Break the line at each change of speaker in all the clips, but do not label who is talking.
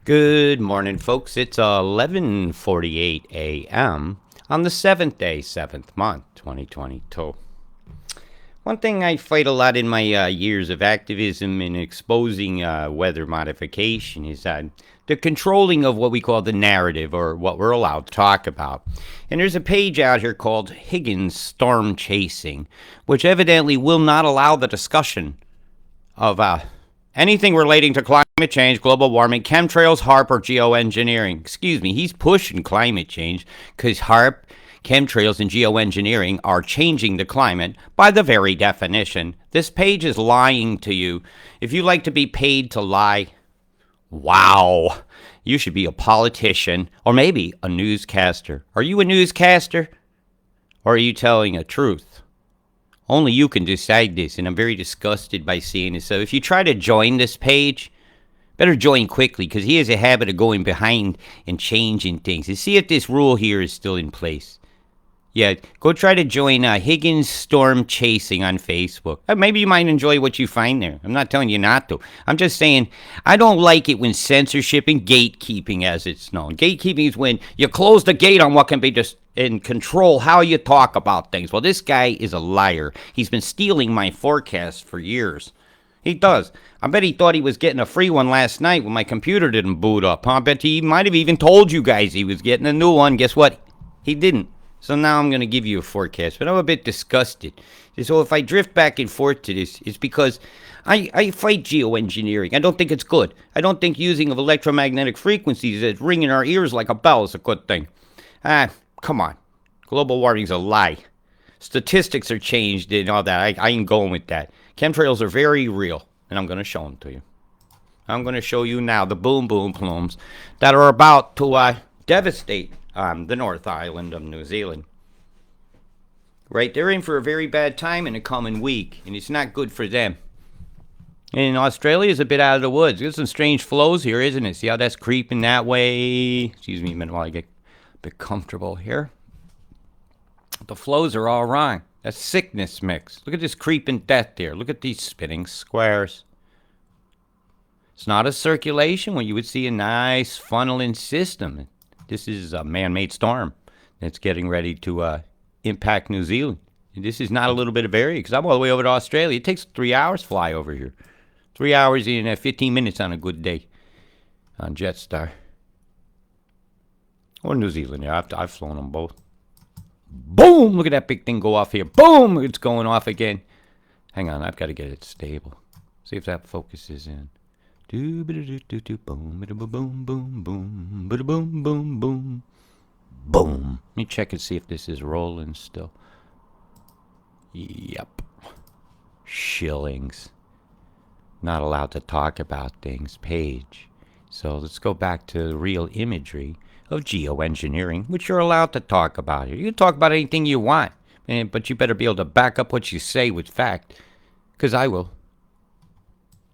Good morning, folks. It's 11:48 a.m. on the 7th day, 7th month, 2022. One thing I fight a lot in my years of activism in exposing weather modification is the controlling of what we call the narrative, or what we're allowed to talk about. And there's a page out here called Higgins Storm Chasing, which evidently will not allow the discussion of anything relating to climate change, global warming, chemtrails, HARP, or geoengineering. Excuse me, he's pushing climate change because HARP, chemtrails, and geoengineering are changing the climate by the very definition. This page is lying to you. If you like to be paid to lie, wow, you should be a politician or maybe a newscaster. Are you a newscaster or are you telling a truth? Only you can decide this, and I'm very disgusted by seeing this. So if you try to join this page, better join quickly, because he has a habit of going behind and changing things. And see if this rule here is still in place. Yeah, go try to join Higgins Storm Chasing on Facebook. Maybe you might enjoy what you find there. I'm not telling you not to. I'm just saying I don't like it when censorship and gatekeeping, as it's known. Gatekeeping is when you close the gate on what can be just and control how you talk about things. Well, this guy is a liar. He's been stealing my forecast for years. He does. I bet he thought he was getting a free one last night when my computer didn't boot up. Huh? I bet he might have even told you guys he was getting a new one. Guess what? He didn't. So now I'm going to give you a forecast, but I'm a bit disgusted. So if I drift back and forth to this, it's because I fight geoengineering. I don't think it's good. I don't think using of electromagnetic frequencies that ring in our ears like a bell is a good thing. Come on. Global warming's a lie. Statistics are changed and all that. I ain't going with that. Chemtrails are very real, and I'm going to show them to you. I'm going to show you now the boom boom plumes that are about to devastate the North Island of New Zealand. Right, they're in for a very bad time in the coming week, and it's not good for them. And Australia's a bit out of the woods. There's some strange flows here, isn't it? See how that's creeping that way? Excuse me a minute while I get a bit comfortable here. The flows are all wrong. That's sickness mix. Look at this creeping death there. Look at these spinning squares. It's not a circulation when you would see a nice funneling system. This is a man-made storm that's getting ready to impact New Zealand. And this is not a little bit of area, because I'm all the way over to Australia. It takes 3 hours to fly over here. 3 hours in 15 minutes on a good day on Jetstar. Or New Zealand. Yeah, I've flown them both. Boom! Look at that big thing go off here. Boom! It's going off again. Hang on, I've got to get it stable. See if that focuses in. Do boom, boom, boom, boom, boom, boom, boom, boom, boom. Let me check and see if this is rolling still. Yep. Shillings. Not allowed to talk about things. Page. So let's go back to the real imagery of geoengineering, which you're allowed to talk about here. You can talk about anything you want, but you better be able to back up what you say with fact, because I will.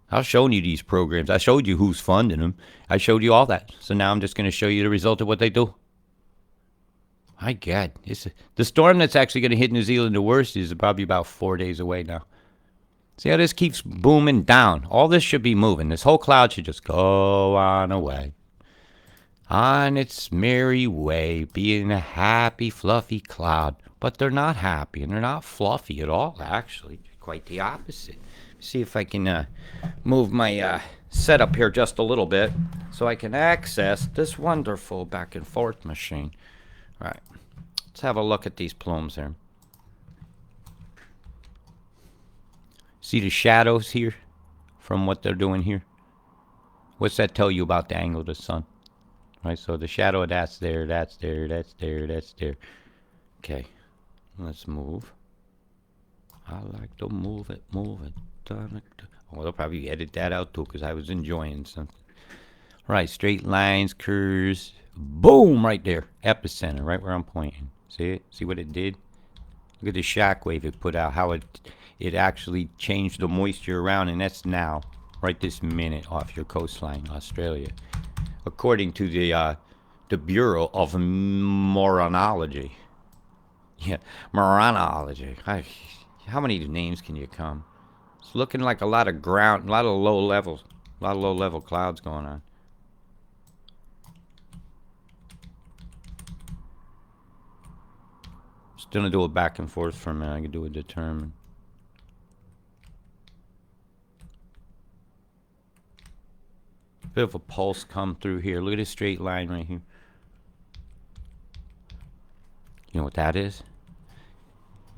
I've shown you these programs. I showed you who's funding them. I showed you all that. So now I'm just going to show you the result of what they do. My God. The storm that's actually going to hit New Zealand the worst is probably about 4 days away now. See how this keeps booming down? All this should be moving. This whole cloud should just go on away. On its merry way, being a happy, fluffy cloud. But they're not happy, and they're not fluffy at all, actually. Quite the opposite. See if I can move my setup here just a little bit so I can access this wonderful back and forth machine. All right, let's have a look at these plumes here. See the shadows here from what they're doing here? What's that tell you about the angle of the sun? Right, so the shadow of that's there, that's there, that's there, that's there. Okay, let's move. I like to move it, move it. Oh, they'll probably edit that out too, because I was enjoying something. Right, straight lines, curves. Boom, right there. Epicenter, right where I'm pointing. See it? See what it did? Look at the shock wave it put out, how it actually changed the moisture around, and that's now, right this minute, off your coastline, Australia. According to the Bureau of Meteorology. Yeah, meteorology. How many names can you come? It's looking like a lot of ground, a lot of low level clouds going on. Just gonna do it back and forth for a minute. I can do a determine. Bit of a pulse come through here. Look at this straight line right here. You know what that is?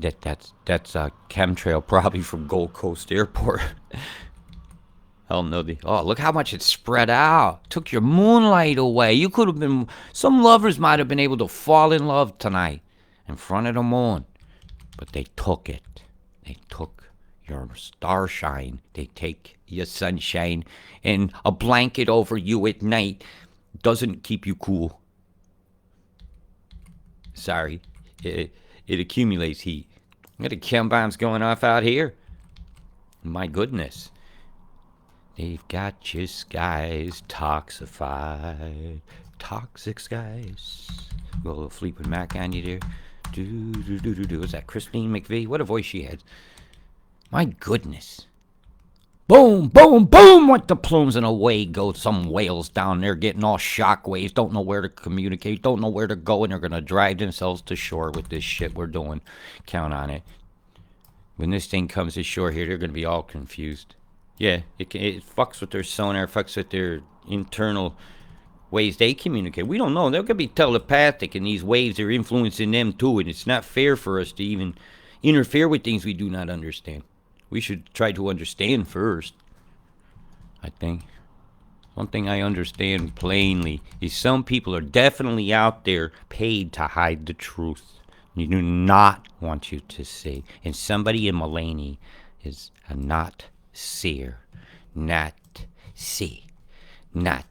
That's a chemtrail, probably from Gold Coast Airport. Hell no. Oh, look how much it spread out. Took your moonlight away. You could have been. Some lovers might have been able to fall in love tonight in front of the moon, but they took it. They took your starshine. They take your sunshine, and a blanket over you at night doesn't keep you cool. Sorry, it accumulates heat. Look at the chem bombs going off out here. My goodness. They've got your skies toxified. Toxic skies. Go a little Fleetwood Mac on you there. Do. Was that Christine McVie? What a voice she had. My goodness. Boom, boom, boom went the plumes, and away go some whales down there getting all shockwaves. Don't know where to communicate. Don't know where to go, and they're going to drive themselves to shore with this shit we're doing. Count on it. When this thing comes to shore here, they're going to be all confused. Yeah, it fucks with their sonar, fucks with their internal ways they communicate. We don't know. They're going to be telepathic, and these waves are influencing them too, and it's not fair for us to even interfere with things we do not understand. We should try to understand first, I think. One thing I understand plainly is some people are definitely out there paid to hide the truth. You do not want you to see. And somebody in Mulaney is a not seer. Not see. Not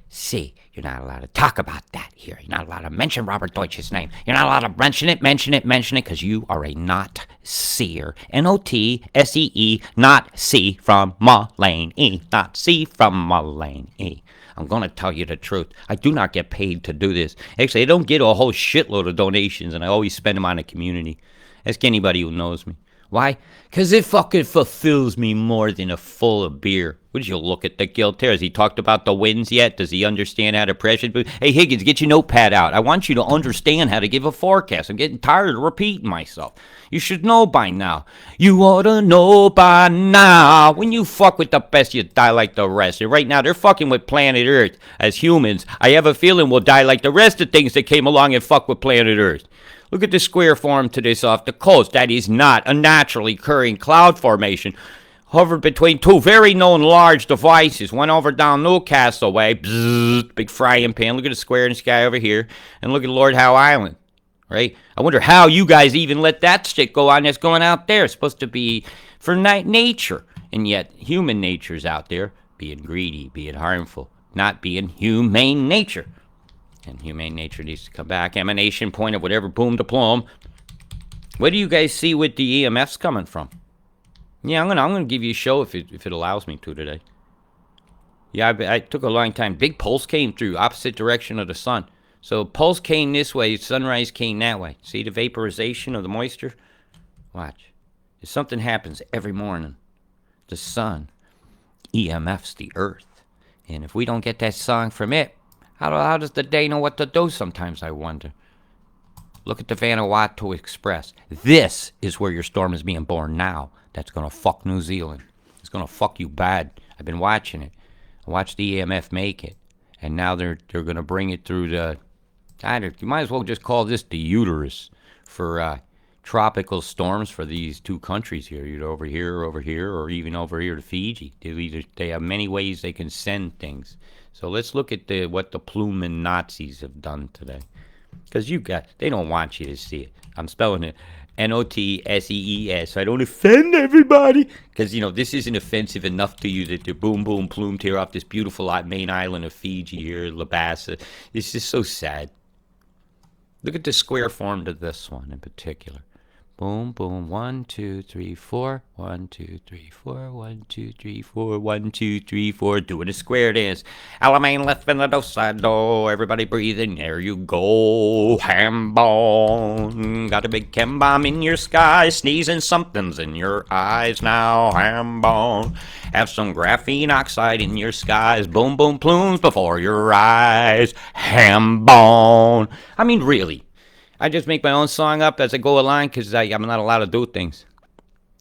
see. You're not allowed to talk about that here. You're not allowed to mention Robert Deutsch's name. You're not allowed to mention it, because you are a not seer. N-O-T-S-E-E, not see from Mulaney. Not see from Mulaney. I'm going to tell you the truth. I do not get paid to do this. Actually, I don't get a whole shitload of donations, and I always spend them on the community. Ask anybody who knows me. Why? Because it fucking fulfills me more than a full of beer. Would you look at the guilt there? Has he talked about the winds yet? Does he understand how to pressure? Hey, Higgins, get your notepad out. I want you to understand how to give a forecast. I'm getting tired of repeating myself. You should know by now. You ought to know by now. When you fuck with the best, you die like the rest. And right now, they're fucking with planet Earth. As humans, I have a feeling we'll die like the rest of things that came along and fuck with planet Earth. Look at the square form to this off the coast. That is not a naturally occurring cloud formation. Hovered between two very known large devices. One over down Newcastle way. Bzzz, big frying pan. Look at the square in the sky over here. And look at Lord Howe Island. Right? I wonder how you guys even let that shit go on that's going out there. It's supposed to be for nature. And yet human nature's out there being greedy, being harmful. Not being humane nature. And humane nature needs to come back. Emanation point of whatever boom to plumb. Where do you guys see with the EMFs coming from? Yeah, I'm gonna give you a show if it allows me to today. Yeah, I took a long time. Big pulse came through, opposite direction of the sun. So pulse came this way, sunrise came that way. See the vaporization of the moisture? Watch. If something happens every morning, the sun EMFs the earth. And if we don't get that song from it, how does the day know what to do sometimes, I wonder? Look at the Vanuatu Express. This is where your storm is being born now. That's going to fuck New Zealand. It's going to fuck you bad. I've been watching it. I watched the EMF make it. And now they're going to bring it through the... You might as well just call this the uterus for tropical storms for these two countries here. Either over here, or even over here to Fiji. They have many ways they can send things. So let's look at what the Plumin Nazis have done today. Because they don't want you to see it. I'm spelling it N-O-T-S-E-E-S. So I don't offend everybody. Because, this isn't offensive enough to you that the boom, boom, plume tear off this beautiful main island of Fiji here, Labasa. It's just so sad. Look at the square form to this one in particular. Boom, boom, 1, 2, 3, 4. 1, 2, 3, 4. 1, 2, 3, 4. 1, 2, 3, 4. Doing a square dance. Alamein left in the do. Everybody breathing. There you go. Ham bone. Got a big chem bomb in your sky. Sneezing something's in your eyes now. Ham bone. Have some graphene oxide in your skies. Boom, boom, plumes before your eyes. Ham bone. I mean, really. I just make my own song up as I go along because I'm not allowed to do things.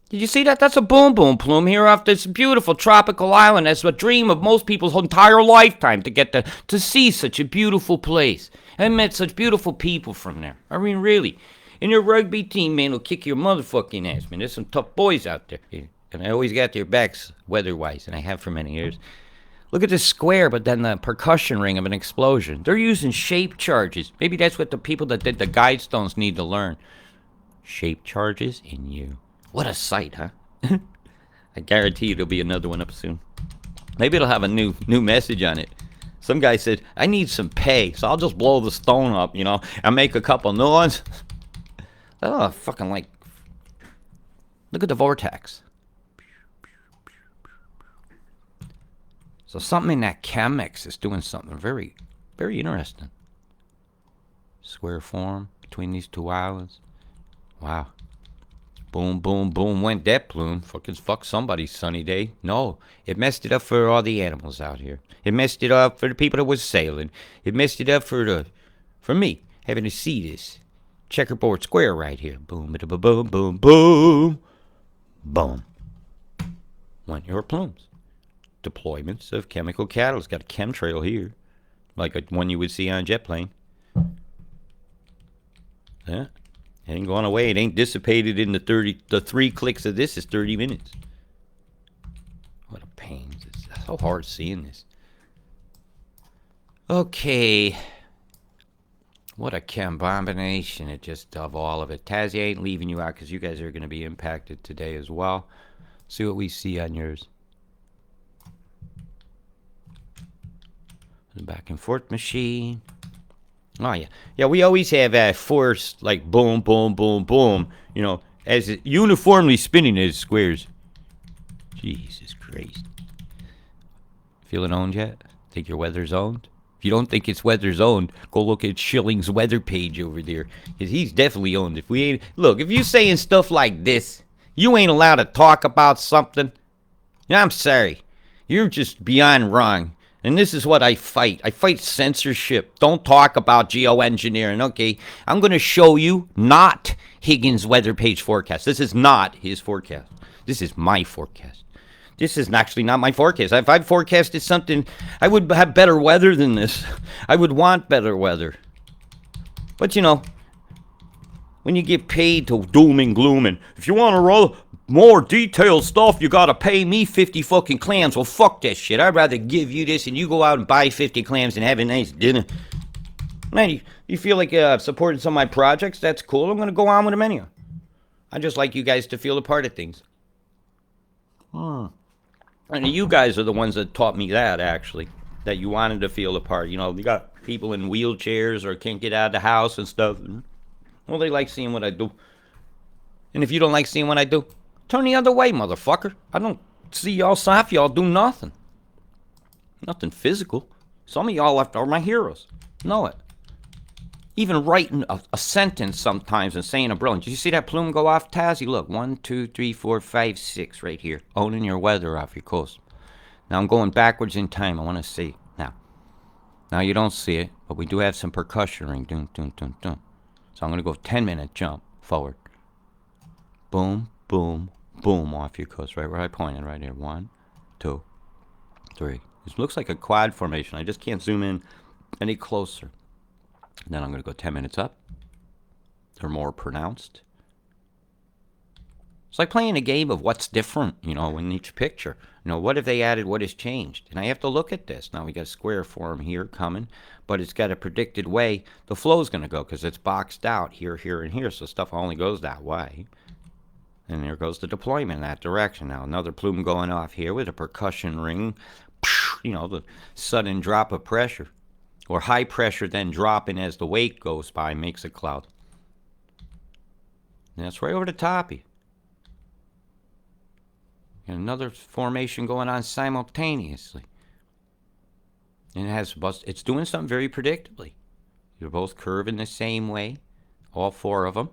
Did you see that? That's a boom boom plume here off this beautiful tropical island. That's a dream of most people's entire lifetime to get to see such a beautiful place. I met such beautiful people from there. I mean, really. And your rugby team, man, will kick your motherfucking ass, man. There's some tough boys out there. And I always got their backs weather-wise, and I have for many years. Look at this square, but then the percussion ring of an explosion. They're using shape charges. Maybe that's what the people that did the guidestones need to learn. Shape charges in you. What a sight, huh? I guarantee you there'll be another one up soon. Maybe it'll have a new message on it. Some guy said, I need some pay, so I'll just blow the stone up, you know, and make a couple new ones. Oh, fucking like... Look at the vortex. So something in that Chemex is doing something very, very interesting. Square form between these two islands. Wow. Boom, boom, boom, went that plume. Fuck somebody's sunny day. No, it messed it up for all the animals out here. It messed it up for the people that was sailing. It messed it up for me, having to see this checkerboard square right here. Boom, boom, boom, boom, boom. Boom. Went your plumes. Deployments of chemical catalyst. Got a chemtrail here, like one you would see on a jet plane. Yeah, it ain't going away. It ain't dissipated in the 3 clicks of this is 30 minutes. What a pain. It's so hard seeing this. Okay. What a combination it just of all of it. Tazzy, I ain't leaving you out because you guys are going to be impacted today as well. See what we see on yours. The back and forth machine. Oh, yeah. Yeah, we always have force, like boom, boom, boom, boom. You know, as it uniformly spinning as squares. Jesus Christ. Feeling owned yet? Think your weather's owned? If you don't think it's weather's owned, go look at Schilling's weather page over there. Because he's definitely owned. If we ain't... Look, if you saying stuff like this, you ain't allowed to talk about something. I'm sorry. You're just beyond wrong. And this is what I fight. I fight censorship. Don't talk about geoengineering, okay? I'm going to show you not Higgins' weather page forecast. This is not his forecast. This is my forecast. This is actually not my forecast. If I forecasted something, I would have better weather than this. I would want better weather. But, you know, when you get paid to doom and gloom, and if you want to roll more detailed stuff, you gotta pay me 50 fucking clams. Well, fuck that shit. I'd rather give you this and you go out and buy 50 clams and have a nice dinner. Man, you feel like supporting some of my projects? That's cool. I'm gonna go on with them anyhow. I just like you guys to feel a part of things. And you guys are the ones that taught me that, actually. That you wanted to feel a part. You know, you got people in wheelchairs or can't get out of the house and stuff. Well, they like seeing what I do. And if you don't like seeing what I do, turn the other way, motherfucker. I don't see y'all, half y'all do nothing. Nothing physical. Some of y'all are my heroes. Know it. Even writing a sentence sometimes and saying a brilliant. Did you see that plume go off, Tazzy? Look, 1, 2, 3, 4, 5, 6 right here. Owning your weather off your coast. Now I'm going backwards in time. I want to see. Now you don't see it, but we do have some percussion ring. Dun, dun, dun, dun. So I'm going to go 10-minute jump forward. Boom, boom, boom off your coast, right where I pointed, right here. 1, 2, 3. This looks like a quad formation. I just can't zoom in any closer. And then I'm going to go 10 minutes up. They're more pronounced. It's like playing a game of what's different, you know, in each picture. You know, what have they added, what has changed? And I have to look at this. Now we got a square form here coming, but it's got a predicted way the flow's going to go because it's boxed out here, here, and here. So stuff only goes that way. And there goes the deployment in that direction. Now another plume going off here with a percussion ring. You know, the sudden drop of pressure. Or high pressure then dropping as the weight goes by makes a cloud. And that's right over the top of you. And another formation going on simultaneously. And it's doing something very predictably. You're both curving the same way. All 4 of them.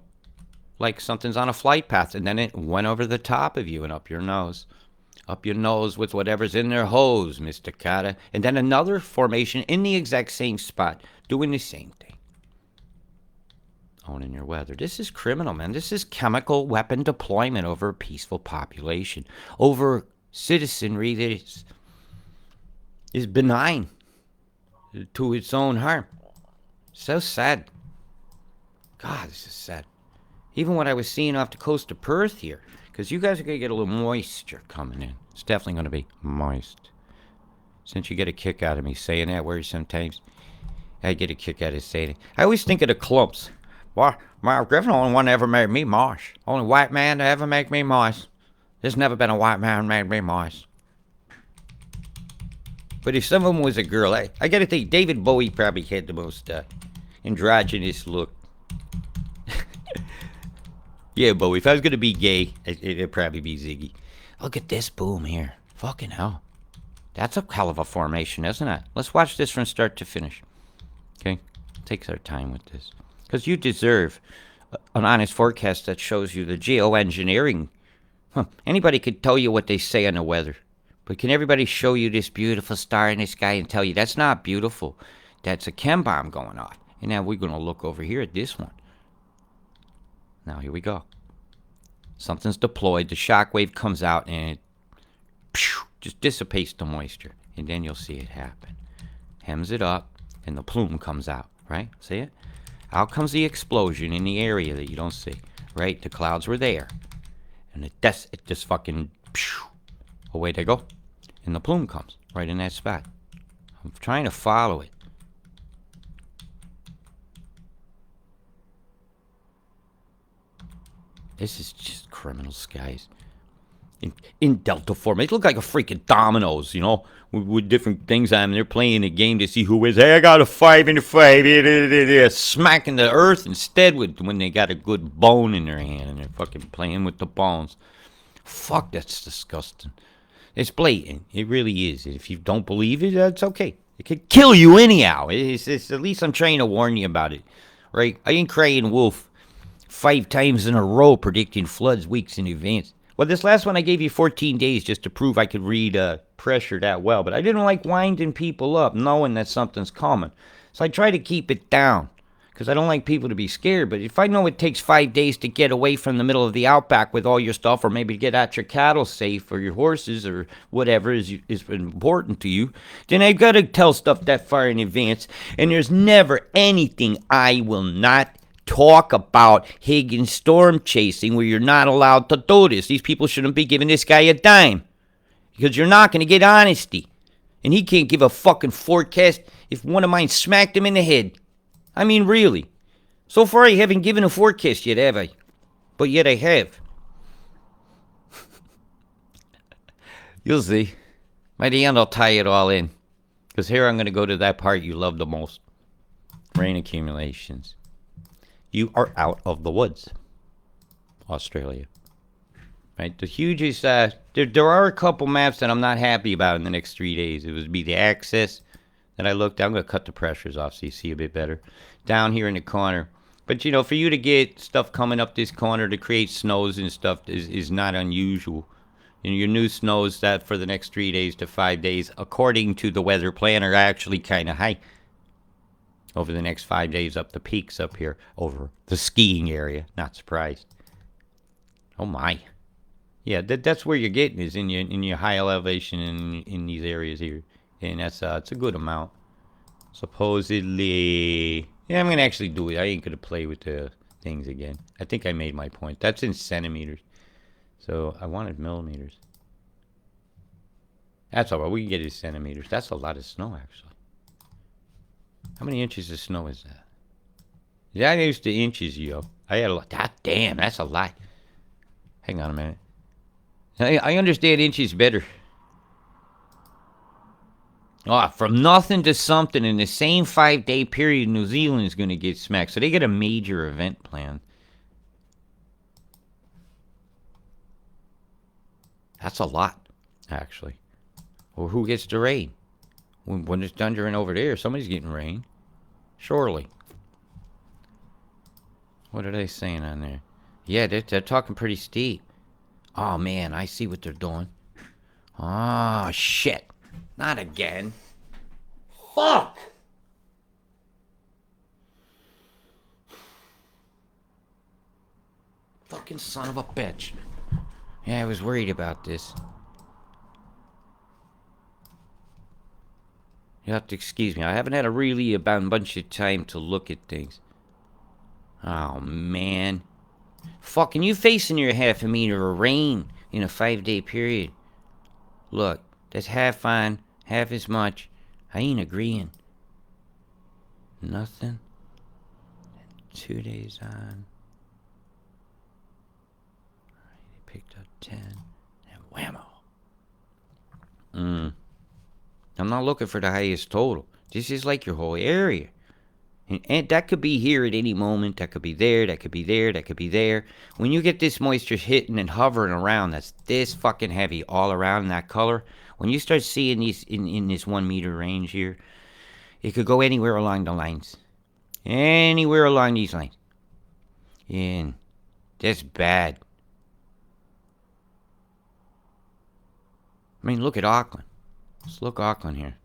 Like something's on a flight path, and then it went over the top of you and up your nose. Up your nose with whatever's in their hose, Mr. Carter. And then another formation in the exact same spot, doing the same thing. owning your weather. This is criminal, man. This is chemical weapon deployment over a peaceful population, over citizenry that is benign to its own harm. So sad. God, this is sad. Even what I was seeing off the coast of Perth here, because you guys are going to get a little moisture coming in. It's definitely going to be moist. Since you get a kick out of me saying that word sometimes, I get a kick out of saying it. I always think of the clumps. Well, Mark Griffin, the only one that ever made me moist. Only white man to ever make me moist. There's never been a white man who made me moist. But if some of them was a girl, I got to think David Bowie probably had the most androgynous look. Yeah, Bowie. If I was going to be gay, it'd probably be Ziggy. Look at this boom here. Fucking hell. That's a hell of a formation, isn't it? Let's watch this from start to finish. Okay? Take our time with this. Because you deserve an honest forecast that shows you the geoengineering. Anybody could tell you what they say on the weather. But can everybody show you this beautiful star in the sky and tell you that's not beautiful? That's a chem bomb going off. And now we're going to look over here at this one. Now here we go. Something's deployed. The shock wave comes out and it just dissipates the moisture. And then you'll see it happen. Hems it up and the plume comes out. Right? See it? Out comes the explosion in the area that you don't see. Right? The clouds were there. And it just fucking away they go. And the plume comes right in that spot. I'm trying to follow it. This is just criminal skies. In Delta form. It look like a freaking dominoes, you know, with different things on them. They're playing a game to see who wins. Hey, I got a 5 and a 5. Smacking the earth instead when they got a good bone in their hand and they're fucking playing with the bones. Fuck, that's disgusting. It's blatant. It really is. If you don't believe it, that's okay. It could kill you anyhow. It's at least I'm trying to warn you about it. Right? I ain't crying wolf 5 times in a row predicting floods weeks in advance. Well, this last one I gave you 14 days just to prove I could read pressure that well. But I didn't like winding people up knowing that something's coming. So I try to keep it down because I don't like people to be scared. But if I know it takes 5 days to get away from the middle of the outback with all your stuff, or maybe get out your cattle safe or your horses or whatever is important to you, then I've got to tell stuff that far in advance. And there's never anything I will not talk about Higgins storm chasing where you're not allowed to do this. These people shouldn't be giving this guy a dime because you're not going to get honesty. And he can't give a fucking forecast if one of mine smacked him in the head. I mean, really. So far, I haven't given a forecast yet, have I? But yet I have. You'll see. By the end, I'll tie it all in. Because here I'm going to go to that part you love the most. Rain accumulations. You are out of the woods. Australia. Right? The hugest, there are a couple maps that I'm not happy about in the next 3 days. It would be the axis that I looked at. I'm going to cut the pressures off so you see a bit better. Down here in the corner. But, you know, for you to get stuff coming up this corner to create snows and stuff is not unusual. And your new snows that for the next 3 days to 5 days, according to the weather plan, are actually kind of high. Over the next 5 days up the peaks up here over the skiing area. Not surprised. Oh my. Yeah, that's where you're getting is in your high elevation in these areas here. And that's it's a good amount. Supposedly. Yeah, I'm going to actually do it. I ain't going to play with the things again. I think I made my point. That's in centimeters. So I wanted millimeters. That's all right. We can get it in centimeters. That's a lot of snow, actually. How many inches of snow is that? Yeah, I used to inches, yo. I had a lot. God damn, that's a lot. Hang on a minute. I understand inches better. Oh, from nothing to something in the same 5-day period, New Zealand is going to get smacked. So they get a major event planned. That's a lot, actually. Well, who gets the rain? When it's thundering over there, somebody's getting rain. Surely. What are they saying on there? Yeah, they're talking pretty steep. Oh, man, I see what they're doing. Oh, shit. Not again. Fuck! Fucking son of a bitch. Yeah, I was worried about this. You have to excuse me. I haven't had a bunch of time to look at things. Oh, man. Fucking you facing your half a meter of rain in a 5-day period. Look, that's half on, half as much. I ain't agreeing. Nothing. 2 days on. They picked up 10. And whammo. I'm not looking for the highest total. This is like your whole area. And that could be here at any moment. That could be there. That could be there. That could be there. When you get this moisture hitting and hovering around, that's this fucking heavy all around in that color. When you start seeing these in this 1 meter range here, it could go anywhere along the lines. Anywhere along these lines. And that's bad. I mean, look at Auckland. Let's look Auckland here.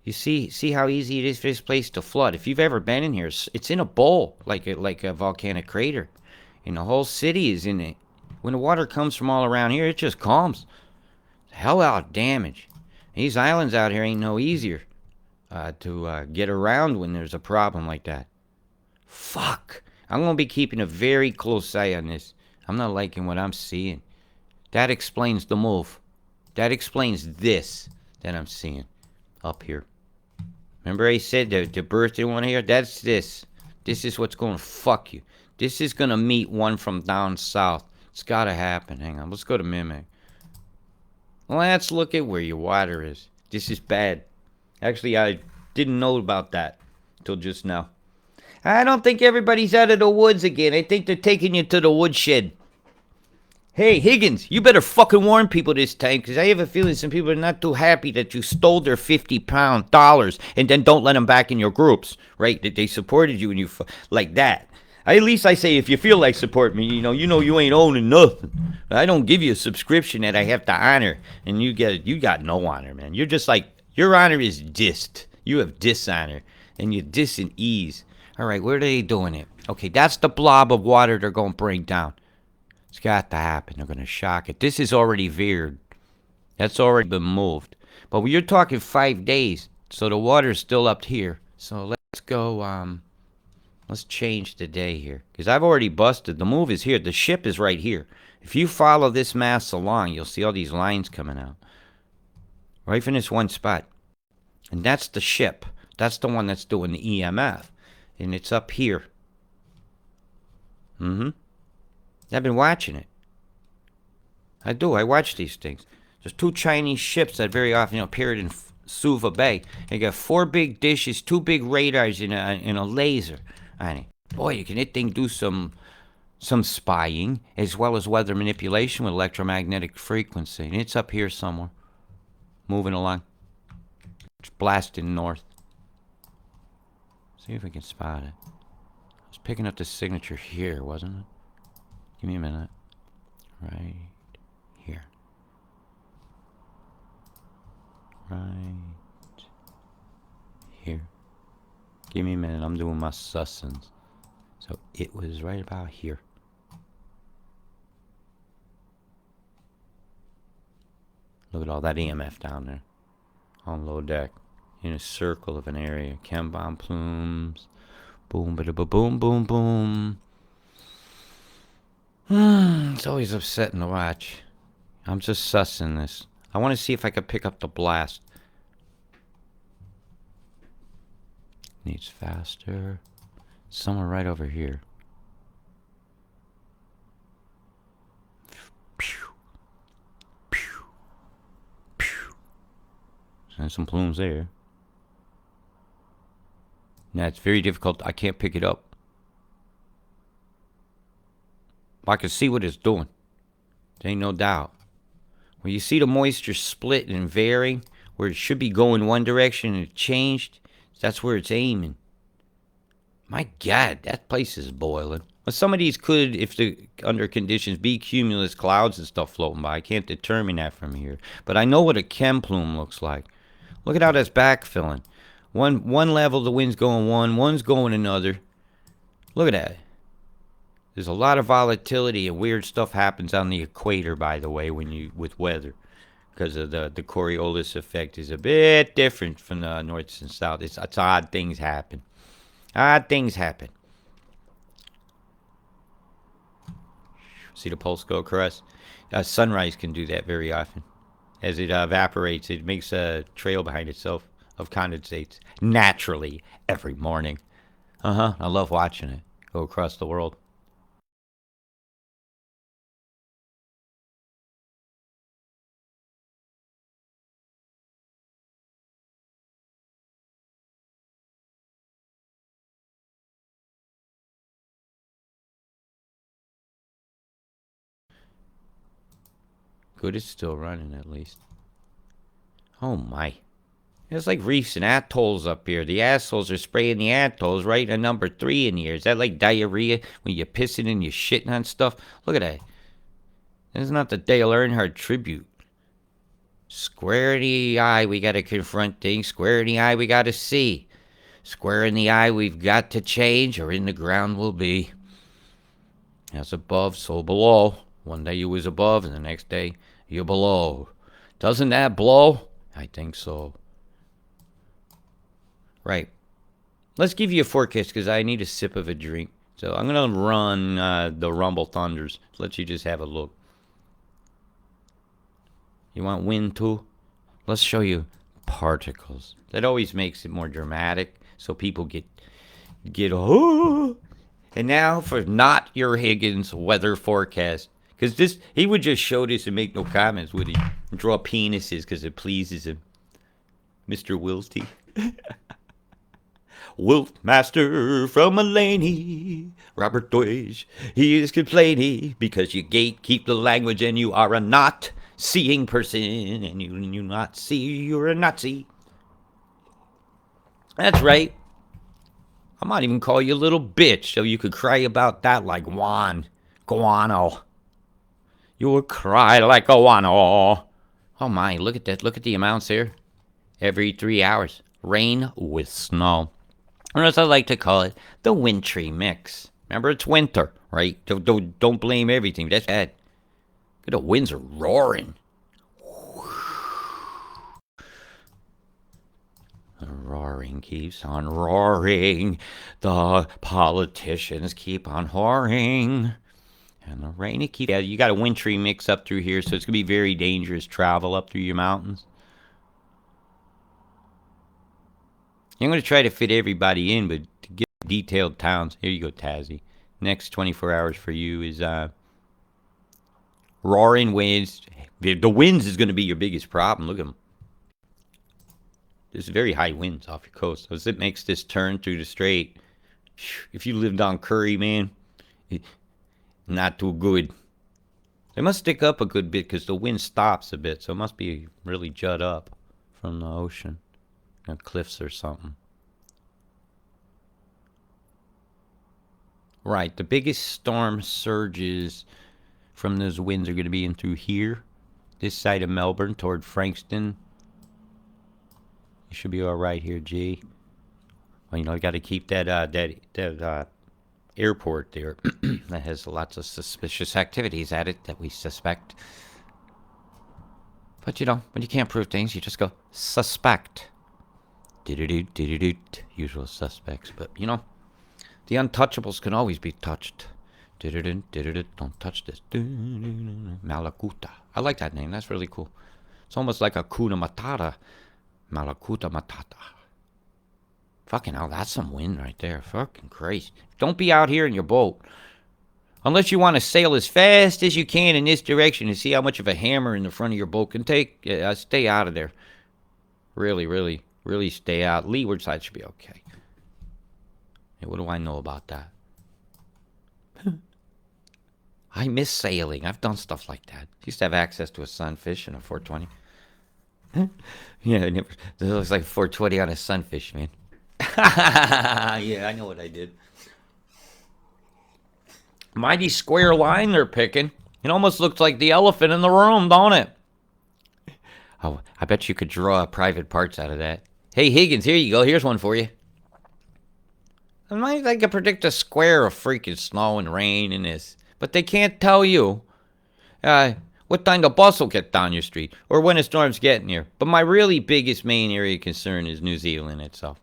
You see how easy it is for this place to flood. If you've ever been in here, it's in a bowl, like a volcanic crater. And the whole city is in it. When the water comes from all around here, it just calms. Hell out damage. These islands out here ain't no easier to get around when there's a problem like that. Fuck. I'm going to be keeping a very close eye on this. I'm not liking what I'm seeing. That explains the move. That explains this that I'm seeing up here. Remember I said the birthday one here? That's this. This is what's going to fuck you. This is going to meet one from down south. It's got to happen. Hang on. Let's go to Mimic. Let's look at where your water is. This is bad. Actually, I didn't know about that until just now. I don't think everybody's out of the woods again. I think they're taking you to the woodshed. Hey, Higgins, you better fucking warn people this time, because I have a feeling some people are not too happy that you stole their $50 and then don't let them back in your groups, right? That they supported you and you like that. At least I say if you feel like supporting me, you know you ain't owning nothing. I don't give you a subscription that I have to honor, and you got no honor, man. You're just like, your honor is dissed. You have dishonor, and you're dis and ease. All right, where are they doing it? Okay, that's the blob of water they're going to bring down. It's got to happen. They're going to shock it. This is already veered. That's already been moved. But you're talking 5 days, so the water's still up here. So let's go, let's change the day here. Because I've already busted. The move is here. The ship is right here. If you follow this mass along, you'll see all these lines coming out. Right from this one spot. And that's the ship. That's the one that's doing the EMF. And it's up here. I've been watching it. I do. I watch these things. There's 2 Chinese ships that very often appeared in Suva Bay. They got 4 big dishes, 2 big radars, and a laser on it. Boy, that thing do some spying as well as weather manipulation with electromagnetic frequency. And it's up here somewhere, moving along. It's blasting north. See if we can spot it. I was picking up the signature here, wasn't it? Give me a minute. Right here. Right here. Give me a minute. I'm doing my sussins. So it was right about here. Look at all that EMF down there. On low deck. In a circle of an area. Chem bomb plumes. Boom, ba-da-ba-boom, boom, boom. It's always upsetting to watch. I'm just sussing this. I want to see if I can pick up the blast. Needs faster. Somewhere right over here. Pew. Pew. Pew. There's some plumes there. Now it's very difficult. I can't pick it up. I can see what it's doing. There ain't no doubt. When you see the moisture split and varying, where it should be going one direction and it changed, that's where it's aiming. My God, that place is boiling. Well, some of these could, if the under conditions, be cumulus clouds and stuff floating by. I can't determine that from here. But I know what a chem plume looks like. Look at how that's backfilling. One level, the wind's going one's going another. Look at that. There's a lot of volatility and weird stuff happens on the equator, by the way, with weather, because of the Coriolis effect is a bit different from the north and south. It's odd things happen. Odd things happen. See the pulse go across? Sunrise can do that very often. As it evaporates, it makes a trail behind itself of condensates naturally every morning. I love watching it go across the world. Good, it's still running at least. Oh my. It's like reefs and atolls up here. The assholes are spraying the atolls right at number 3 in here. Is that like diarrhea when you're pissing and you're shitting on stuff? Look at that. This is not the Dale Earnhardt tribute. Square in the eye, we gotta confront things. Square in the eye, we gotta see. Square in the eye, we've got to change, or in the ground we'll be. As above, so below. One day you was above, and the next day you're below. Doesn't that blow? I think so. Right. Let's give you a forecast because I need a sip of a drink. So I'm going to run the Rumble Thunders. Let you just have a look. You want wind too? Let's show you particles. That always makes it more dramatic so people get oh. And now for not your Higgins weather forecast. Because this, he would just show this and make no comments, would he? And draw penises because it pleases him. Mr. Wilty. Wolfmaster from Mulaney, Robert Deutsch, he is complaining because you gatekeep the language and you are a not seeing person and you not see you're a Nazi. That's right. I might even call you a little bitch so you could cry about that like Juan Guano. You will cry like a guano. Oh my, look at that. Look at the amounts here. Every 3 hours. Rain with snow. Or as I like to call it, the wintry mix. Remember, it's winter, right? Don't blame everything. That's bad. The winds are roaring. The roaring keeps on roaring. The politicians keep on whoring. And the rain, it keeps... Yeah, you got a wintry mix up through here, so it's going to be very dangerous travel up through your mountains. I'm going to try to fit everybody in, but to get detailed towns. Here you go, Tazzy. Next 24 hours for you is roaring winds. The winds is going to be your biggest problem. Look at them. There's very high winds off your coast. As it makes this turn through the strait. If you lived on Curry, man, not too good. They must stick up a good bit because the wind stops a bit, so it must be really jut up from the ocean. Cliffs or something. Right, the biggest storm surges from those winds are going to be in through here, this side of Melbourne toward Frankston. You should be all right here, G. Well, you got to keep that airport there that has lots of suspicious activities at it that we suspect. But when you can't prove things, you just go suspect. Usual suspects, but the untouchables can always be touched. Don't touch this. Malakuta. I like that name. That's really cool. It's almost like a Kuna Matata. Malakuta Matata. Fucking hell, that's some wind right there. Fucking Christ. Don't be out here in your boat. Unless you want to sail as fast as you can in this direction and see how much of a hammer in the front of your boat can take. Stay out of there. Really stay out. Leeward side should be okay. Hey, what do I know about that? I miss sailing. I've done stuff like that. Used to have access to a sunfish and a 420. Yeah, it looks like 420 on a sunfish, man. Yeah, I know what I did. Mighty square line they're picking. It almost looks like the elephant in the room, don't it? Oh, I bet you could draw private parts out of that. Hey, Higgins, here you go. Here's one for you. They can predict a square of freaking snow and rain and this, but they can't tell you uh, what time the bus will get down your street or when a storm's getting here. But my really biggest main area of concern is New Zealand itself.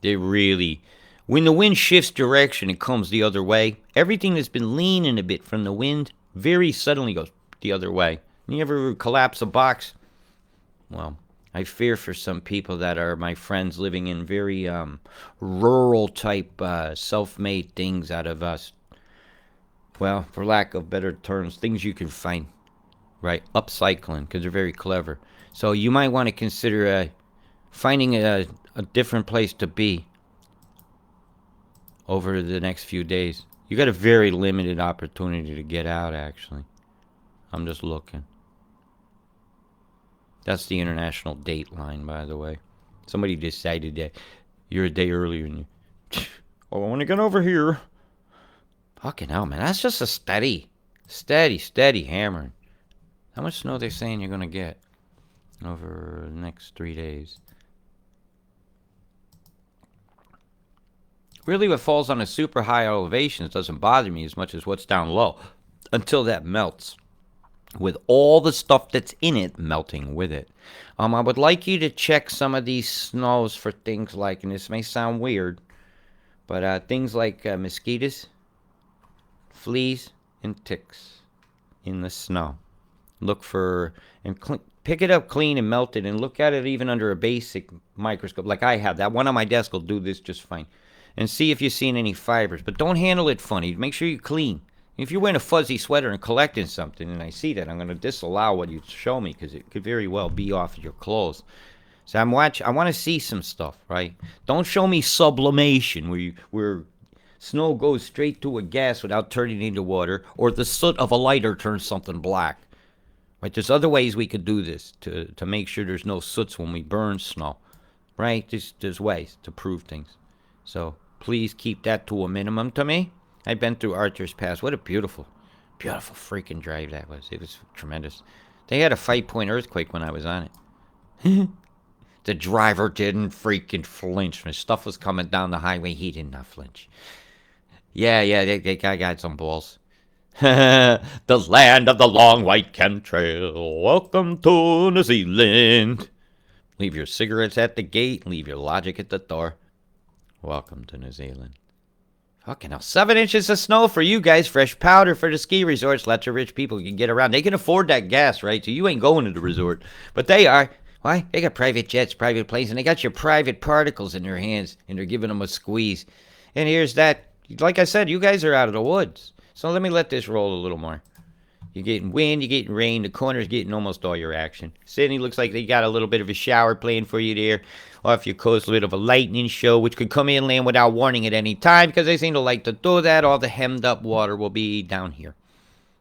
They really, when the wind shifts direction and comes the other way, everything that's been leaning a bit from the wind very suddenly goes the other way. You ever collapse a box? Well, I fear for some people that are my friends living in very rural type self-made things out of us. Well, for lack of better terms, things you can find, right? Upcycling, because they're very clever. So you might want to consider finding a different place to be over the next few days. You got a very limited opportunity to get out, actually. I'm just looking. That's the international date line, by the way. Somebody decided that you're a day earlier and you... Oh, I want to get over here. Fucking hell, man. That's just a steady hammering. How much snow are they saying you're going to get over the next 3 days? Really, what falls on a super high elevation doesn't bother me as much as what's down low until that melts, with all the stuff that's in it melting with it. I would like you to check some of these snows for things like, and this may sound weird, but things like mosquitoes, fleas, and ticks in the snow. Look for, and pick it up clean and melt it, and look at it even under a basic microscope like I have. That one on my desk will do this just fine. And see if you've seen any fibers. But don't handle it funny. Make sure you're clean. If you're wearing a fuzzy sweater and collecting something, and I see that, I'm going to disallow what you show me because it could very well be off of your clothes. So I want to see some stuff, right? Don't show me sublimation where snow goes straight to a gas without turning into water, or the soot of a lighter turns something black. Right? There's other ways we could do this to make sure there's no soots when we burn snow. Right? There's ways to prove things. So please keep that to a minimum to me. I've been through Arthur's Pass. What a beautiful freaking drive that was. It was tremendous. They had a 5-point earthquake when I was on it. The driver didn't freaking flinch. When stuff was coming down the highway, he did not flinch. Yeah, they got some balls. The land of the long white chemtrail. Welcome to New Zealand. Leave your cigarettes at the gate. Leave your logic at the door. Welcome to New Zealand. Fucking hell. 7 inches of snow for you guys. Fresh powder for the ski resorts. Lots of rich people can get around. They can afford that gas, right? So you ain't going to the resort. But they are. Why? They got private jets, private planes, and they got your private particles in their hands, and they're giving them a squeeze. And here's that. Like I said, you guys are out of the woods. So let this roll a little more. You're getting wind, you're getting rain. The corner's getting almost all your action. Sydney looks like they got a little bit of a shower playing for you there. Off your coast, a bit of a lightning show, which could come in land without warning at any time, because they seem to like to do that. All the hemmed up water will be down here.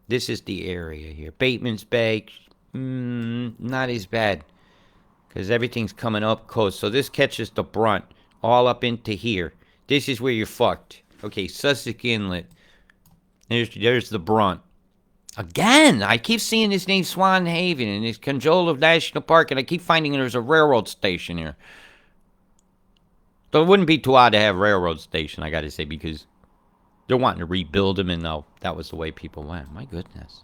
This is the area here. Bateman's Bay, not as bad, because everything's coming up coast. So this catches the brunt all up into here. This is where you're fucked. Okay, Sussex Inlet. There's the brunt. Again, I keep seeing this name Swan Haven and this Conjola National Park, and I keep finding there's a railroad station here. So it wouldn't be too odd to have a railroad station, I gotta say, because they're wanting to rebuild them, and that was the way people went. My goodness.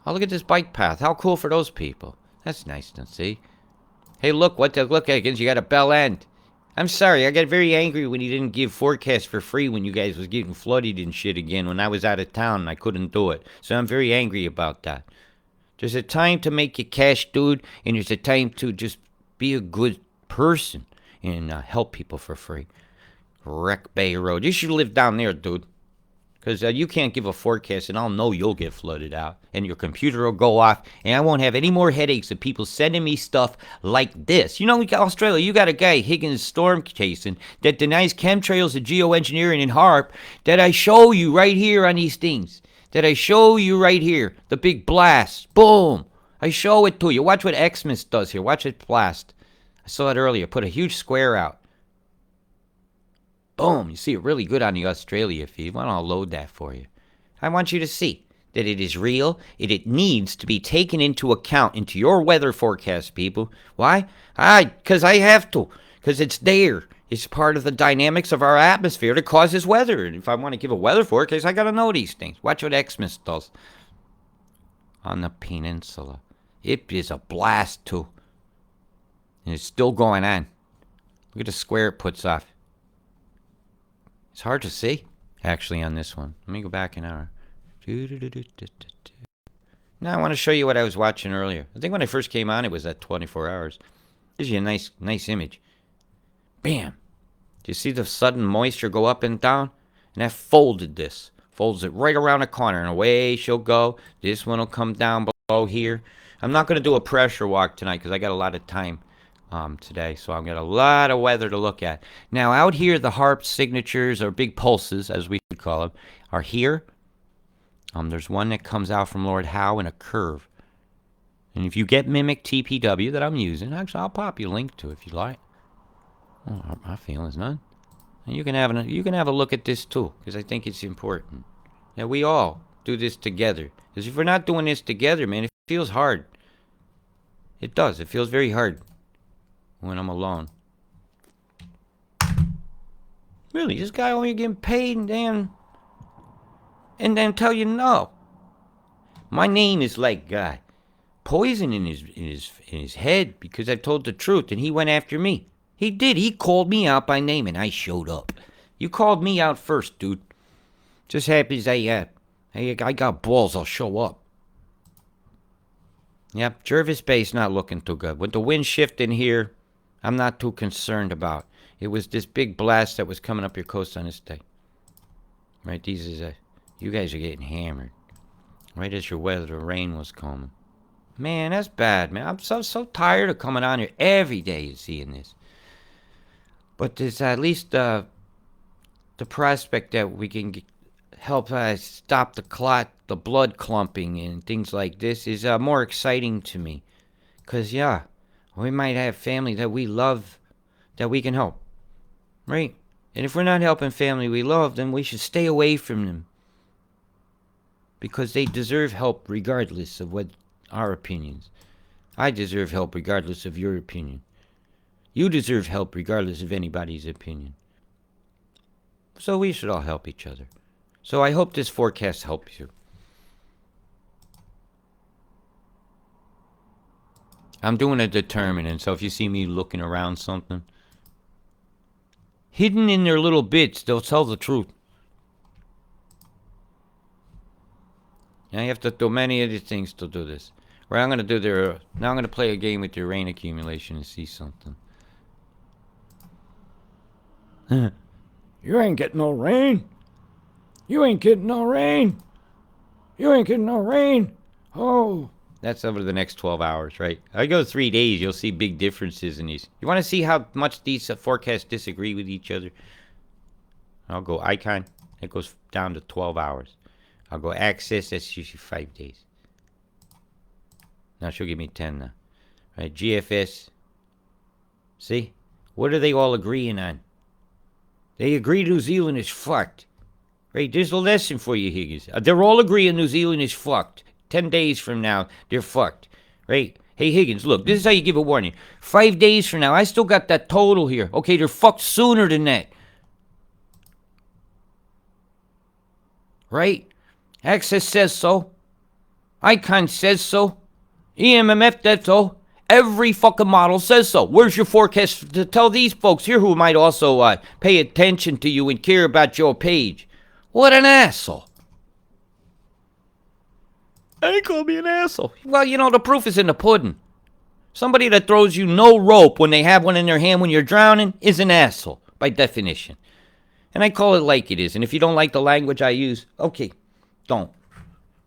Oh, look at this bike path. How cool for those people. That's nice to see. Hey, look, Higgins, you got a bell end. I'm sorry, I got very angry when you didn't give forecasts for free when you guys was getting flooded and shit again when I was out of town and I couldn't do it. So I'm very angry about that. There's a time to make your cash, dude, and there's a time to just be a good person and help people for free. Wreck Bay Road. You should live down there, dude. Because you can't give a forecast, and I'll know you'll get flooded out. And your computer will go off, and I won't have any more headaches of people sending me stuff like this. You know, Australia, you got a guy, Higgins, storm chasing, that denies chemtrails and geoengineering and HARP, that I show you right here on these things. That I show you right here. The big blast. Boom. I show it to you. Watch what Xmas does here. Watch it blast. I saw it earlier. Put a huge square out. Boom, you see it really good on the Australia feed. Why don't I load that for you? I want you to see that it is real. It needs to be taken into account into your weather forecast, people. Why? Because I have to. Because it's there. It's part of the dynamics of our atmosphere that causes weather. And if I want to give a weather forecast, I got to know these things. Watch what Xmas does on the peninsula. It is a blast, too. And it's still going on. Look at the square it puts off. It's hard to see, actually, on this one. Let me go back an hour. Now I want to show you what I was watching earlier. I think when I first came on, it was at 24 hours. Gives you a nice image. Bam. Do you see the sudden moisture go up and down? And that folded this. Folds it right around the corner, and away she'll go. This one will come down below here. I'm not going to do a pressure walk tonight because I got a lot of time today, so I've got a lot of weather to look at. Now, out here, the HARP signatures, or big pulses, as we would call them, are here. There's one that comes out from Lord Howe in a curve. And if you get Mimic TPW that I'm using, actually, I'll pop you a link to it if you like. Oh, my feeling's none. And you can have a look at this too, because I think it's important. Yeah, we all do this together. Because if we're not doing this together, man, it feels hard. It does. It feels very hard when I'm alone. Really, this guy only getting paid and then tell you no. My name is like poison in his head because I've told the truth, and he went after me. He did. He called me out by name, and I showed up. You called me out first, dude. Just happens I got balls. I'll show up. Yep, Jervis Bay's not looking too good. With the wind shift in here, I'm not too concerned about. It was this big blast that was coming up your coast on this day. Right, you guys are getting hammered. Right as your weather, rain was coming. Man, that's bad, man. I'm so tired of coming on here every day and seeing this. But there's at least the prospect that we can help stop the blood clumping and things like this is more exciting to me. Because, yeah, we might have family that we love that we can help. Right? And if we're not helping family we love, then we should stay away from them. Because they deserve help regardless of what our opinions. I deserve help regardless of your opinion. You deserve help regardless of anybody's opinion. So we should all help each other. So I hope this forecast helps you. I'm doing a determinant, so if you see me looking around something, hidden in their little bits, they'll tell the truth. Now you have to do many other things to do this. Right, I'm going to do now I'm going to play a game with your rain accumulation and see something. You ain't getting no rain. You ain't getting no rain. You ain't getting no rain. Oh. That's over the next 12 hours, right? I go 3 days, you'll see big differences in these. You want to see how much these forecasts disagree with each other? I'll go icon. It goes down to 12 hours. I'll go access. That's usually 5 days. Now she'll give me 10 now. Right, GFS. See? What are they all agreeing on? They agree New Zealand is fucked. Right, there's a lesson for you, Higgins. They're all agreeing New Zealand is fucked. 10 days from now, they're fucked. Right? Hey, Higgins, look, this is how you give a warning. 5 days from now, I still got that total here. Okay, they're fucked sooner than that. Right? Access says so. Icon says so. EMMF says so. Every fucking model says so. Where's your forecast to tell these folks here who might also pay attention to you and care about your page? What an asshole. They call me an asshole. Well, you know, the proof is in the pudding. Somebody that throws you no rope when they have one in their hand when you're drowning is an asshole, by definition. And I call it like it is. And if you don't like the language I use, okay, don't.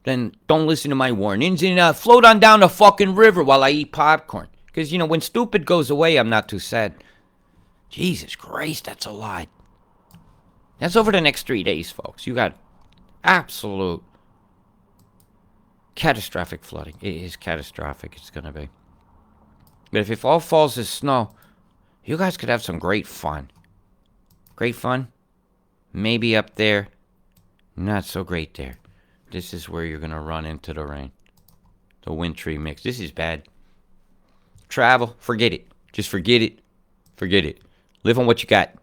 Then don't listen to my warnings and float on down the fucking river while I eat popcorn. Because, you know, when stupid goes away, I'm not too sad. Jesus Christ, that's a lot. That's over the next 3 days, folks. You got absolute catastrophic flooding. It is catastrophic. It's going to be. But if it all falls as snow, you guys could have some great fun. Great fun? Maybe up there. Not so great there. This is where you're going to run into the rain. The wintry mix. This is bad. Travel, forget it. Just forget it. Forget it. Live on what you got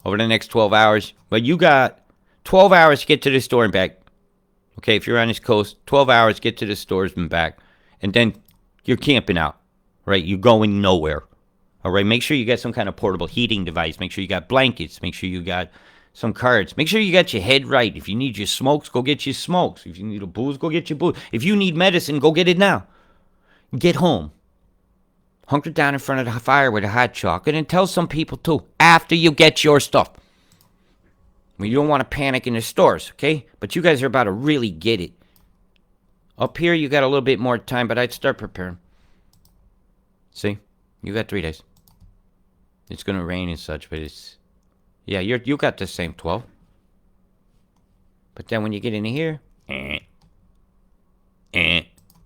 over the next 12 hours. But you got 12 hours to get to the store and back. Okay, if you're on this coast, 12 hours, get to the stores and back. And then you're camping out, right? You're going nowhere. All right, make sure you got some kind of portable heating device. Make sure you got blankets. Make sure you got some cards. Make sure you got your head right. If you need your smokes, go get your smokes. If you need a booze, go get your booze. If you need medicine, go get it now. Get home. Hunker down in front of the fire with a hot chocolate and tell some people too after you get your stuff. I mean, you don't want to panic in the stores, okay? But you guys are about to really get it. Up here, you got a little bit more time, but I'd start preparing. See? You got 3 days. It's going to rain and such, but it's... Yeah, you got the same 12. But then when you get in here...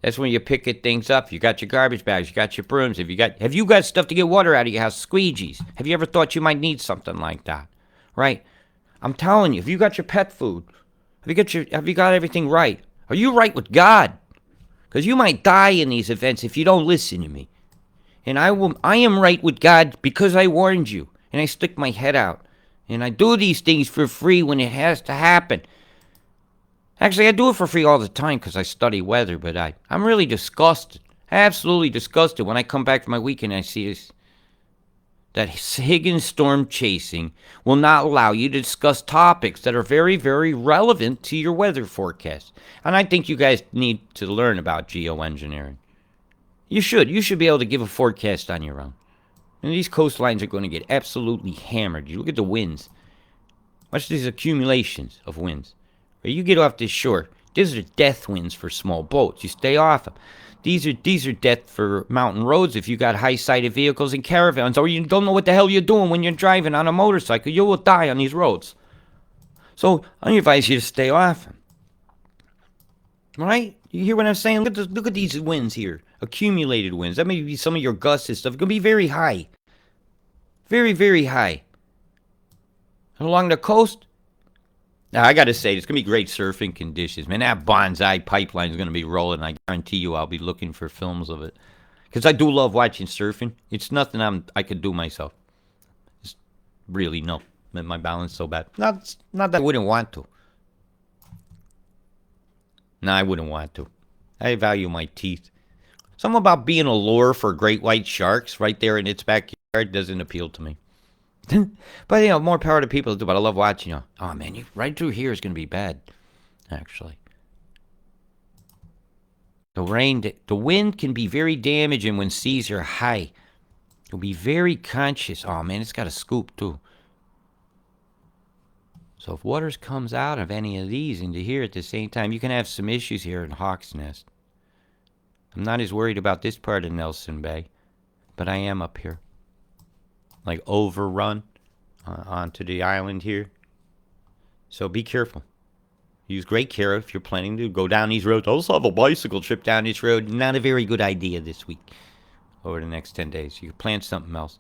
That's when you pick it things up. You got your garbage bags. You got your brooms. Have you got stuff to get water out of your house? Squeegees. Have you ever thought you might need something like that? Right? I'm telling you, if you got your pet food, have you got everything right? Are you right with God? Because you might die in these events if you don't listen to me. And I am right with God because I warned you. And I stick my head out. And I do these things for free when it has to happen. Actually, I do it for free all the time because I study weather, but I'm really disgusted. Absolutely disgusted when I come back from my weekend and I see this. That Higgins storm chasing will not allow you to discuss topics that are very, very relevant to your weather forecast. And I think you guys need to learn about geoengineering. You should. You should be able to give a forecast on your own. And these coastlines are going to get absolutely hammered. You look at the winds. Watch these accumulations of winds. You get off this shore. These are death winds for small boats. You stay off them. These are death for mountain roads if you got high-sided vehicles and caravans, or you don't know what the hell you're doing when you're driving on a motorcycle. You will die on these roads. So I advise you to stay off them. Right? You hear what I'm saying? Look at these winds here. Accumulated winds. That may be some of your gusts and stuff. It's going to be very high. Very, very high. And along the coast, now, I got to say, it's going to be great surfing conditions. Man, that bonsai pipeline is going to be rolling. I guarantee you I'll be looking for films of it. Because I do love watching surfing. It's nothing I could do myself. It's really, no. My balance is so bad. Not that I wouldn't want to. No, I wouldn't want to. I value my teeth. Something about being a lure for great white sharks right there in its backyard doesn't appeal to me. But, you know, more power to people to do, but I love watching, you know. Oh, man, right through here is going to be bad, actually. The wind can be very damaging when seas are high. You'll be very conscious. Oh, man, it's got a scoop, too. So if water comes out of any of these into here at the same time, you can have some issues here in Hawk's Nest. I'm not as worried about this part of Nelson Bay, but I am up here. Like overrun onto the island here. So be careful. Use great care if you're planning to go down these roads. Also have a bicycle trip down this road. Not a very good idea this week. Over the next 10 days. You can plan something else.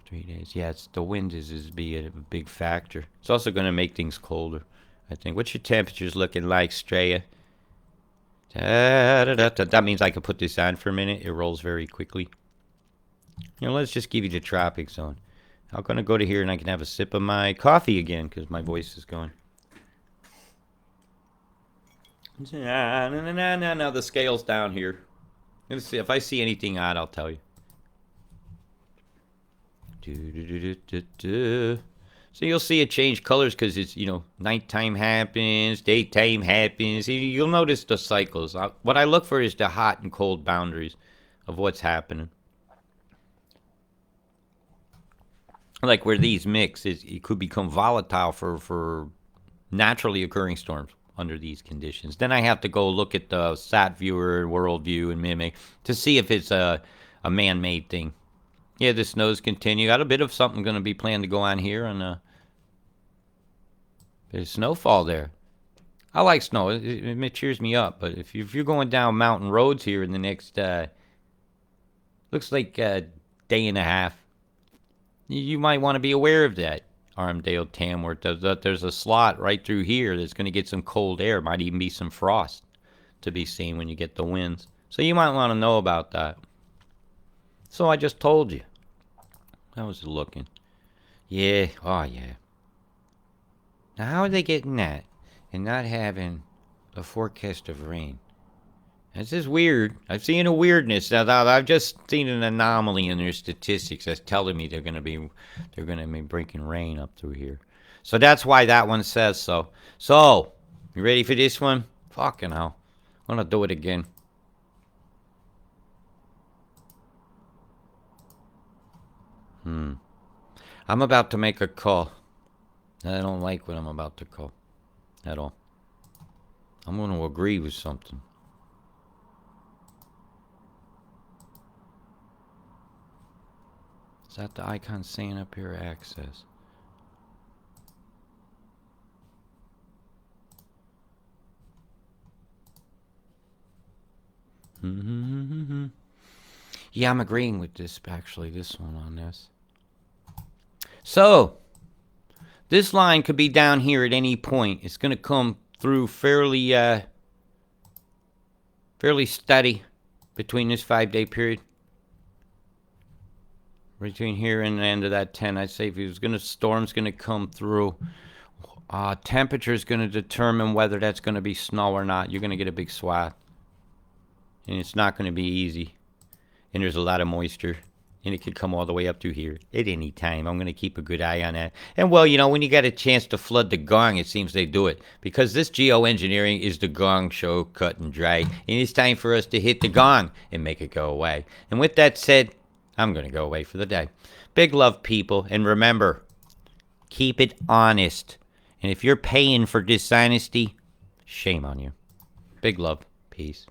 3 days. Yeah, the wind is be a big factor. It's also going to make things colder, I think. What's your temperatures looking like, Straya? That means I can put this on for a minute. It rolls very quickly. You know, let's just give you the tropic zone. I'm going to go to here and I can have a sip of my coffee again because my voice is going. Now the scale's down here. Let's see. If I see anything odd, I'll tell you. So you'll see it change colors because it's, you know, nighttime happens, daytime happens. You'll notice the cycles. What I look for is the hot and cold boundaries of what's happening. Like where these mix, it could become volatile for naturally occurring storms under these conditions. Then I have to go look at the sat viewer, world view, and mimic to see if it's a man-made thing. Yeah, the snows continue. Got a bit of something going to be planned to go on here, and there's snowfall there. I like snow. It cheers me up. But if you're going down mountain roads here in the next, looks like a day and a half. You might want to be aware of that, Armdale, Tamworth. There's a slot right through here that's going to get some cold air. Might even be some frost to be seen when you get the winds. So you might want to know about that. So I just told you. How's it looking? Yeah. Oh, yeah. Now, how are they getting that and not having a forecast of rain? This is weird. I've seen a weirdness. I've just seen an anomaly in their statistics that's telling me they're gonna be breaking rain up through here. So that's why that one says so. So, you ready for this one? Fucking hell. I'm gonna do it again. I'm about to make a call. I don't like what I'm about to call at all. I'm gonna agree with something. Is that the icon saying up here access? Yeah, I'm agreeing with this, actually, this one on this. So, this line could be down here at any point. It's going to come through fairly steady between this 5-day period. Between here and the end of that 10, I'd say if it was going to, storm's going to come through. Temperature is going to determine whether that's going to be snow or not. You're going to get a big swath. And it's not going to be easy. And there's a lot of moisture. And it could come all the way up to here at any time. I'm going to keep a good eye on that. And, well, you know, when you got a chance to flood the gong, it seems they do it. Because this geoengineering is the gong show, cut and dry. And it's time for us to hit the gong and make it go away. And with that said, I'm going to go away for the day. Big love, people. And remember, keep it honest. And if you're paying for dishonesty, shame on you. Big love. Peace.